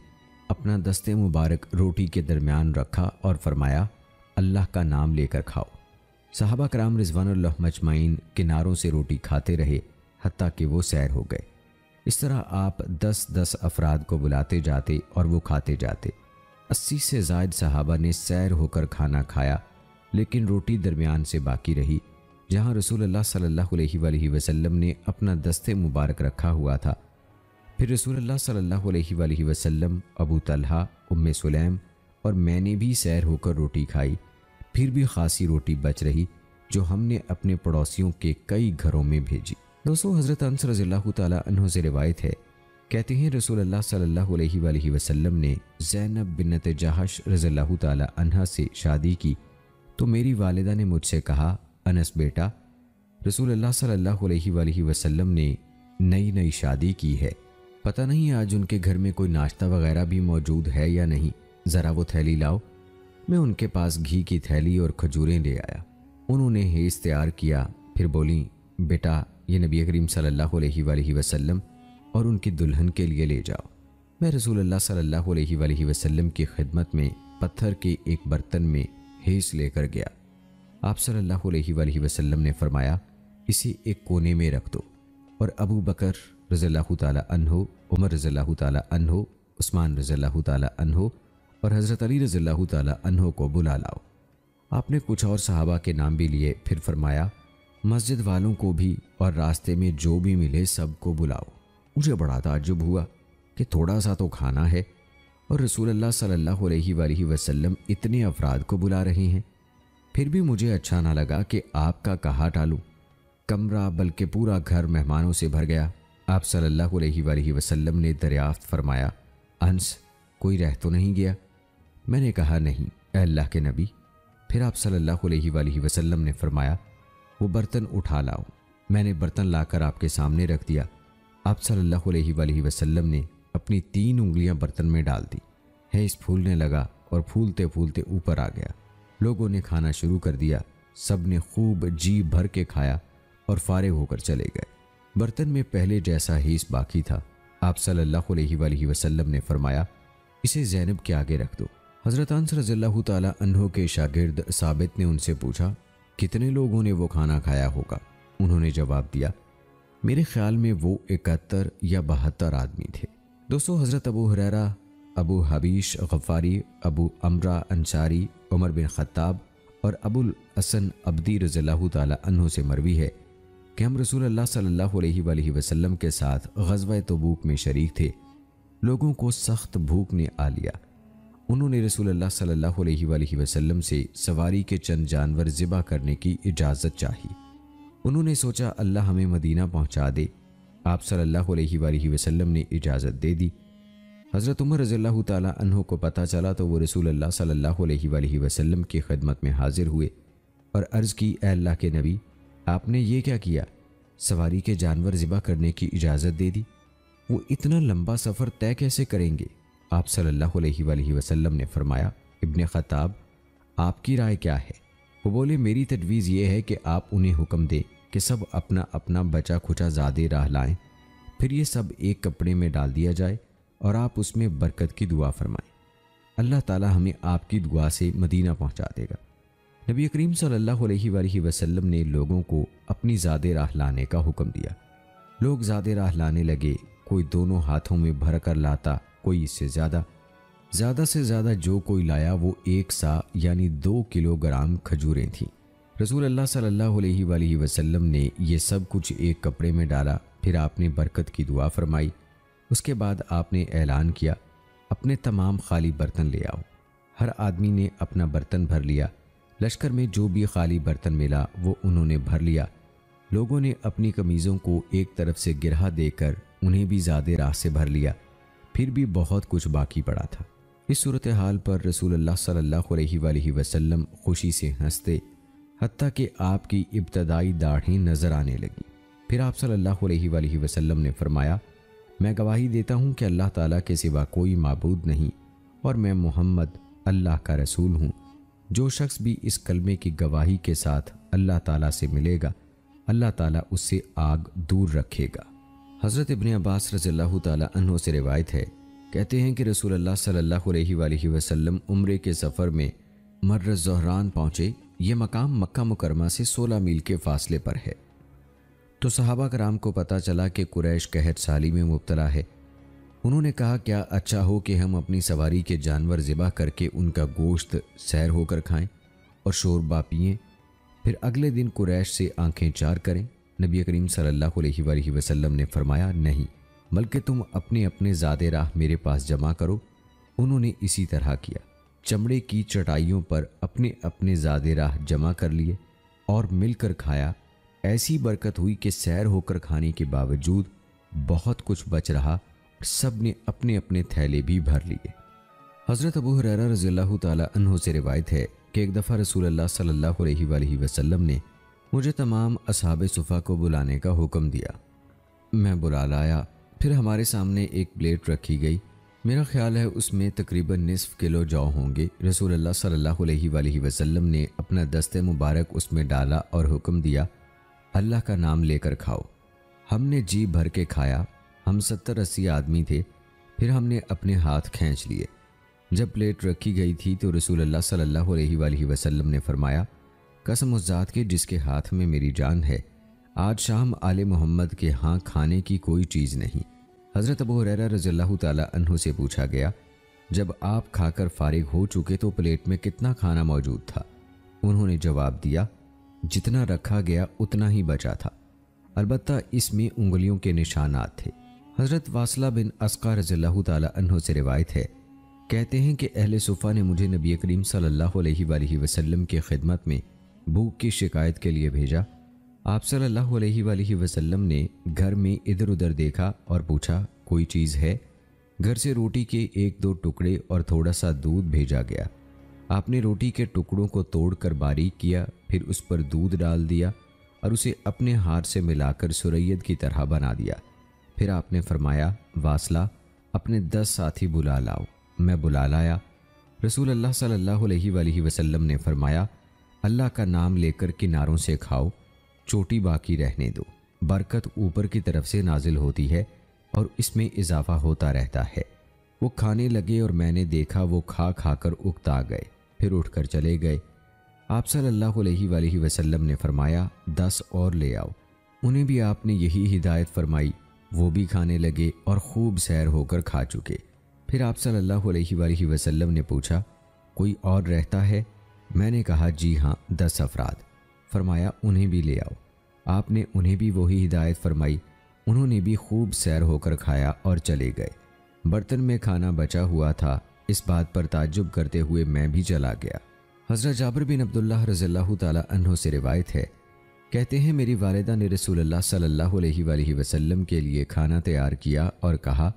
اپنا دست مبارک روٹی کے درمیان رکھا اور فرمایا اللہ کا نام لے کر کھاؤ۔ صحابہ کرام رضوان اللہ مجمعین کناروں سے روٹی کھاتے رہے حتیٰ کہ وہ سیر ہو گئے۔ اس طرح آپ 10 افراد کو بلاتے جاتے اور وہ کھاتے جاتے۔ 80 سے زائد صحابہ نے سیر ہو کر کھانا کھایا، لیکن روٹی درمیان سے باقی رہی جہاں رسول اللہ صلی اللہ علیہ وآلہ وسلم نے اپنا دست مبارک رکھا ہوا تھا۔ پھر رسول اللہ صلی اللہ علیہ وآلہ وسلم، ابو طلحہ، ام سلیم اور میں نے بھی سیر ہو کر روٹی کھائی۔ پھر بھی خاصی روٹی بچ رہی جو ہم نے اپنے پڑوسیوں کے کئی گھروں میں بھیجی۔ دوستو حضرت انس رضی اللہ تعالیٰ عنہ سے روایت ہے، کہتے ہیں رسول اللہ صلی اللہ علیہ وآلہ وسلم نے زینب بنت جہش رضی اللہ تعالیٰ عنہ سے شادی کی تو میری والدہ نے مجھ سے کہا انس بیٹا، رسول اللہ صلی اللہ علیہ وآلہ وسلم نے نئی شادی کی ہے، پتہ نہیں آج ان کے گھر میں کوئی ناشتہ وغیرہ بھی موجود ہے یا نہیں، ذرا وہ تھیلی لاؤ۔ میں ان کے پاس گھی کی تھیلی اور کھجوریں لے آیا۔ انہوں نے ہیز تیار کیا، پھر بولیں بیٹا یہ نبی کریم صلی اللہ علیہ وآلہ وسلم اور ان کی دلہن کے لیے لے جاؤ۔ میں رسول اللہ صلی اللہ علیہ وآلہ وسلم کی خدمت میں پتھر کے ایک برتن میں ہیز لے کر گیا۔ آپ صلی اللہ علیہ وآلہ وسلم نے فرمایا اسے ایک کونے میں رکھ دو اور ابو بکر رضی اللہ تعالیٰ عنہ، عمر رضی اللہ تعالیٰ عنہ، عثمان رضی اللہ تعالیٰ عنہ اور حضرت علی رضی اللہ تعالیٰ عنہ کو بلا لاؤ۔ آپ نے کچھ اور صحابہ کے نام بھی لیے، پھر فرمایا مسجد والوں کو بھی اور راستے میں جو بھی ملے سب کو بلاؤ۔ مجھے بڑا تعجب ہوا کہ تھوڑا سا تو کھانا ہے اور رسول اللہ صلی اللہ علیہ وآلہ وسلم اتنے افراد کو بلا رہے ہیں۔ پھر بھی مجھے اچھا نہ لگا کہ آپ کا کہا ٹالوں۔ کمرہ بلکہ پورا گھر مہمانوں سے بھر گیا۔ آپ صلی اللہ علیہ وآلہ وسلم نے دریافت فرمایا، انس کوئی رہ تو نہیں گیا؟ میں نے کہا نہیں اے اللہ کے نبی۔ پھر آپ صلی اللہ علیہ وآلہ وسلم نے فرمایا، وہ برتن اٹھا لاؤ۔ میں نے برتن لا کر آپ کے سامنے رکھ دیا۔ آپ صلی اللہ علیہ وآلہ وسلم نے اپنی 3 انگلیاں برتن میں ڈال دی۔ حیض پھولنے لگا اور پھولتے پھولتے اوپر آ گیا۔ لوگوں نے کھانا شروع کر دیا۔ سب نے خوب جی بھر کے کھایا اور فارغ ہو کر چلے گئے۔ برتن میں پہلے جیسا حیض باقی تھا۔ آپ صلی اللہ علیہ وآلہ وسلم نے فرمایا، اسے زینب کے آگے رکھ دو۔ حضرت انس رضی اللہ تعالی عنہ کے شاگرد ثابت نے ان سے پوچھا، کتنے لوگوں نے وہ کھانا کھایا ہوگا؟ انہوں نے جواب دیا، میرے خیال میں وہ 71 یا 72 آدمی تھے۔ دوستو، حضرت ابو ہریرہ، ابو حبیش غفاری، ابو امرہ انصاری، عمر بن خطاب اور ابو الحسن عبدی رضی اللہ تعالی عنہ سے مروی ہے کہ ہم رسول اللہ صلی اللہ علیہ وآلہ وسلم کے ساتھ غزوہ تبوک میں شریک تھے۔ لوگوں کو سخت بھوک نے آ لیا۔ انہوں نے رسول اللہ صلی اللہ علیہ وآلہ وسلم سے سواری کے چند جانور ذبح کرنے کی اجازت چاہی۔ انہوں نے سوچا اللہ ہمیں مدینہ پہنچا دے۔ آپ صلی اللہ علیہ وآلہ وسلم نے اجازت دے دی۔ حضرت عمر رضی اللہ تعالی عنہ کو پتہ چلا تو وہ رسول اللہ صلی اللہ علیہ وآلہ وسلم کی خدمت میں حاضر ہوئے اور عرض کی، اے اللہ کے نبی، آپ نے یہ کیا کیا؟ سواری کے جانور ذبح کرنے کی اجازت دے دی؟ وہ اتنا لمبا سفر طے کیسے کریں گے؟ آپ صلی اللہ علیہ وآلہ وسلم نے فرمایا، ابن خطاب آپ کی رائے کیا ہے؟ وہ بولے، میری تجویز یہ ہے کہ آپ انہیں حکم دیں کہ سب اپنا اپنا بچا کھچا زادے راہ لائیں، پھر یہ سب ایک کپڑے میں ڈال دیا جائے اور آپ اس میں برکت کی دعا فرمائیں۔ اللہ تعالی ہمیں آپ کی دعا سے مدینہ پہنچا دے گا۔ نبی کریم صلی اللہ علیہ وآلہ وسلم نے لوگوں کو اپنی زادے راہ لانے کا حکم دیا۔ لوگ زادے راہ لانے لگے، کوئی دونوں ہاتھوں میں بھر کر لاتا، کوئی اس سے زیادہ سے زیادہ جو کوئی لایا وہ 1 سا یعنی 2 کلو گرام کھجوریں تھیں۔ رسول اللہ صلی اللہ علیہ وآلہ وسلم نے یہ سب کچھ ایک کپڑے میں ڈالا، پھر آپ نے برکت کی دعا فرمائی۔ اس کے بعد آپ نے اعلان کیا، اپنے تمام خالی برتن لے آؤ۔ ہر آدمی نے اپنا برتن بھر لیا۔ لشکر میں جو بھی خالی برتن ملا وہ انہوں نے بھر لیا۔ لوگوں نے اپنی قمیضوں کو ایک طرف سے گرہ دے کر انہیں بھی زادے راہ سے بھر لیا، پھر بھی بہت کچھ باقی پڑا تھا۔ اس صورتحال پر رسول اللہ صلی اللہ علیہ وآلہ وسلم خوشی سے ہنستے، حتیٰ کہ آپ کی ابتدائی داڑھی نظر آنے لگی۔ پھر آپ صلی اللہ علیہ وآلہ وسلم نے فرمایا، میں گواہی دیتا ہوں کہ اللہ تعالیٰ کے سوا کوئی معبود نہیں اور میں محمد اللہ کا رسول ہوں۔ جو شخص بھی اس کلمے کی گواہی کے ساتھ اللہ تعالیٰ سے ملے گا، اللہ تعالیٰ اس سے آگ دور رکھے گا۔ حضرت ابن عباس رضی اللہ تعالیٰ عنہ سے روایت ہے، کہتے ہیں کہ رسول اللہ صلی اللہ علیہ وآلہ وسلم عمرے کے سفر میں مر الزہران پہنچے۔ یہ مقام مکہ مکرمہ سے 16 میل کے فاصلے پر ہے۔ تو صحابہ کرام کو پتہ چلا کہ قریش قحط سالی میں مبتلا ہے۔ انہوں نے کہا، کیا اچھا ہو کہ ہم اپنی سواری کے جانور ذبح کر کے ان کا گوشت سیر ہو کر کھائیں اور شوربہ پئیں، پھر اگلے دن قریش سے آنکھیں چار کریں؟ نبی کریم صلی اللہ علیہ وآلہ وسلم نے فرمایا، نہیں، بلکہ تم اپنے اپنے زادے راہ میرے پاس جمع کرو۔ انہوں نے اسی طرح کیا، چمڑے کی چٹائیوں پر اپنے اپنے زادے راہ جمع کر لیے اور مل کر کھایا۔ ایسی برکت ہوئی کہ سیر ہو کر کھانے کے باوجود بہت کچھ بچ رہا اور سب نے اپنے اپنے تھیلے بھی بھر لیے۔ حضرت ابو ہریرہ رضی اللہ تعالی عنہ سے روایت ہے کہ ایک دفعہ رسول اللہ صلی اللہ علیہ وآلہ وسلم نے مجھے تمام اصحاب صفہ کو بلانے کا حکم دیا۔ میں بلا لایا، پھر ہمارے سامنے ایک پلیٹ رکھی گئی۔ میرا خیال ہے اس میں تقریباً نصف کلو جو ہوں گے۔ رسول اللہ صلی اللہ علیہ وآلہ وسلم نے اپنا دست مبارک اس میں ڈالا اور حکم دیا، اللہ کا نام لے کر کھاؤ۔ ہم نے جی بھر کے کھایا۔ ہم 70-80 آدمی تھے۔ پھر ہم نے اپنے ہاتھ کھینچ لیے۔ جب پلیٹ رکھی گئی تھی تو رسول اللہ صلی اللہ علیہ وآلہ وسلم نے فرمایا، قسم اس ذات کے جس کے ہاتھ میں میری جان ہے، آج شام آل محمد کے ہاں کھانے کی کوئی چیز نہیں۔ حضرت ابو ہریرہ رضی اللہ تعالی عنہ سے پوچھا گیا، جب آپ کھا کر فارغ ہو چکے تو پلیٹ میں کتنا کھانا موجود تھا؟ انہوں نے جواب دیا، جتنا رکھا گیا اتنا ہی بچا تھا، البتہ اس میں انگلیوں کے نشانات تھے۔ حضرت واصلہ بن اسقع رضی اللہ تعالی عنہ سے روایت ہے کہتے ہیں کہ اہل صفہ نے مجھے نبی کریم صلی اللہ علیہ وآلہ وسلم کی خدمت میں بھوک کی شکایت کے لیے بھیجا۔ آپ صلی اللہ علیہ وآلہ وسلم نے گھر میں ادھر ادھر دیکھا اور پوچھا کوئی چیز ہے؟ گھر سے روٹی کے 1-2 ٹکڑے اور تھوڑا سا دودھ بھیجا گیا۔ آپ نے روٹی کے ٹکڑوں کو توڑ کر باریک کیا، پھر اس پر دودھ ڈال دیا اور اسے اپنے ہاتھ سے ملا کر سرید کی طرح بنا دیا۔ پھر آپ نے فرمایا واصلہ اپنے 10 ساتھی بلا لاؤ۔ میں بلا لایا۔ رسول اللہ صلی اللہ علیہ وآلہ وسلم نے فرمایا اللہ کا نام لے کر کناروں سے کھاؤ، چوٹی باقی رہنے دو، برکت اوپر کی طرف سے نازل ہوتی ہے اور اس میں اضافہ ہوتا رہتا ہے۔ وہ کھانے لگے اور میں نے دیکھا وہ کھا کھا کر اکتا گئے، پھر اٹھ کر چلے گئے۔ آپ صلی اللہ علیہ وآلہ وسلم نے فرمایا 10 اور لے آؤ۔ انہیں بھی آپ نے یہی ہدایت فرمائی، وہ بھی کھانے لگے اور خوب سیر ہو کر کھا چکے۔ پھر آپ صلی اللہ علیہ وآلہ وسلم نے پوچھا کوئی اور رہتا ہے؟ میں نے کہا جی ہاں 10 افراد۔ فرمایا انہیں بھی لے آؤ۔ آپ نے انہیں بھی وہی ہدایت فرمائی، انہوں نے بھی خوب سیر ہو کر کھایا اور چلے گئے۔ برتن میں کھانا بچا ہوا تھا، اس بات پر تعجب کرتے ہوئے میں بھی چلا گیا۔ حضرت جابر بن عبداللہ رضی اللہ تعالی عنہ سے روایت ہے، کہتے ہیں میری والدہ نے رسول اللہ صلی اللہ علیہ وآلہ وسلم کے لیے کھانا تیار کیا اور کہا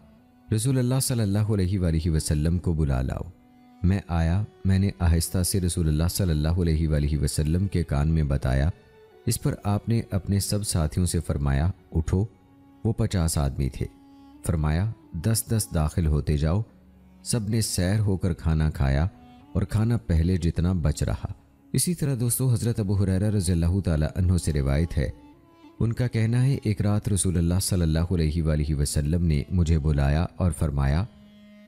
رسول اللہ صلی اللہ علیہ وآلہ وسلم کو بلا لاؤ۔ میں آیا، میں نے آہستہ سے رسول اللہ صلی اللہ علیہ وآلہ وسلم کے کان میں بتایا۔ اس پر آپ نے اپنے سب ساتھیوں سے فرمایا اٹھو۔ وہ 50 آدمی تھے۔ فرمایا 10-10 داخل ہوتے جاؤ۔ سب نے سیر ہو کر کھانا کھایا اور کھانا پہلے جتنا بچ رہا۔ اسی طرح دوستو حضرت ابو ہریرہ رضی اللہ تعالی عنہ سے روایت ہے، ان کا کہنا ہے ایک رات رسول اللہ صلی اللہ علیہ وآلہ وسلم نے مجھے بلایا اور فرمایا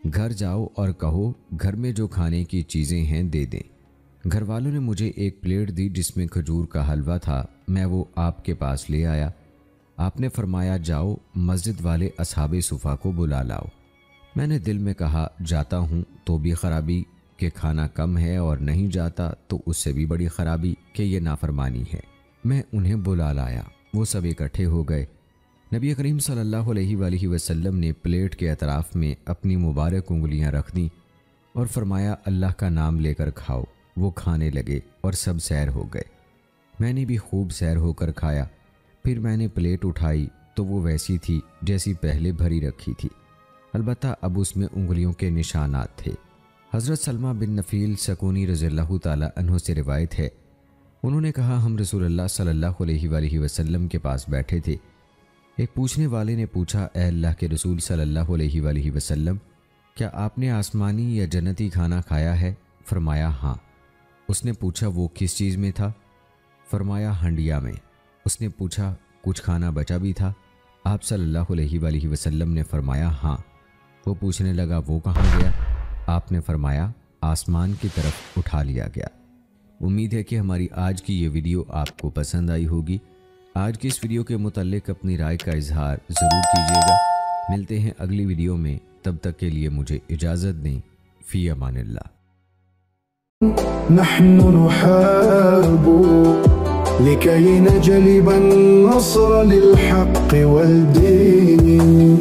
گھر جاؤ اور کہو گھر میں جو کھانے کی چیزیں ہیں دے دیں۔ گھر والوں نے مجھے ایک پلیٹ دی جس میں کھجور کا حلوہ تھا، میں وہ آپ کے پاس لے آیا۔ آپ نے فرمایا جاؤ مسجد والے اصحاب صفا کو بلا لاؤ۔ میں نے دل میں کہا جاتا ہوں تو بھی خرابی کہ کھانا کم ہے، اور نہیں جاتا تو اس سے بھی بڑی خرابی کہ یہ نافرمانی ہے۔ میں انہیں بلا لایا، وہ سب اکٹھے ہو گئے۔ نبی کریم صلی اللہ علیہ وآلہ وسلم نے پلیٹ کے اطراف میں اپنی مبارک انگلیاں رکھ دیں اور فرمایا اللہ کا نام لے کر کھاؤ۔ وہ کھانے لگے اور سب سیر ہو گئے۔ میں نے بھی خوب سیر ہو کر کھایا۔ پھر میں نے پلیٹ اٹھائی تو وہ ویسی تھی جیسی پہلے بھری رکھی تھی، البتہ اب اس میں انگلیوں کے نشانات تھے۔ حضرت سلمہ بن نفیل سکونی رضی اللہ تعالی عنہ سے روایت ہے، انہوں نے کہا ہم رسول اللہ صلی اللہ علیہ وآلہ وسلم کے پاس بیٹھے تھے۔ ایک پوچھنے والے نے پوچھا اے اللہ کے رسول صلی اللہ علیہ وآلہ وسلم، کیا آپ نے آسمانی یا جنتی کھانا کھایا ہے؟ فرمایا ہاں۔ اس نے پوچھا وہ کس چیز میں تھا؟ فرمایا ہنڈیا میں۔ اس نے پوچھا کچھ کھانا بچا بھی تھا؟ آپ صلی اللہ علیہ وآلہ وسلم نے فرمایا ہاں۔ وہ پوچھنے لگا وہ کہاں گیا؟ آپ نے فرمایا آسمان کی طرف اٹھا لیا گیا۔ امید ہے کہ ہماری آج کی یہ ویڈیو آپ کو پسند آئی ہوگی۔ آج کی اس ویڈیو کے متعلق اپنی رائے کا اظہار ضرور کیجیے گا۔ ملتے ہیں اگلی ویڈیو میں، تب تک کے لیے مجھے اجازت دیں۔ فی امان اللہ۔ نحن نحارب لكي نجلب النصر للحق والدين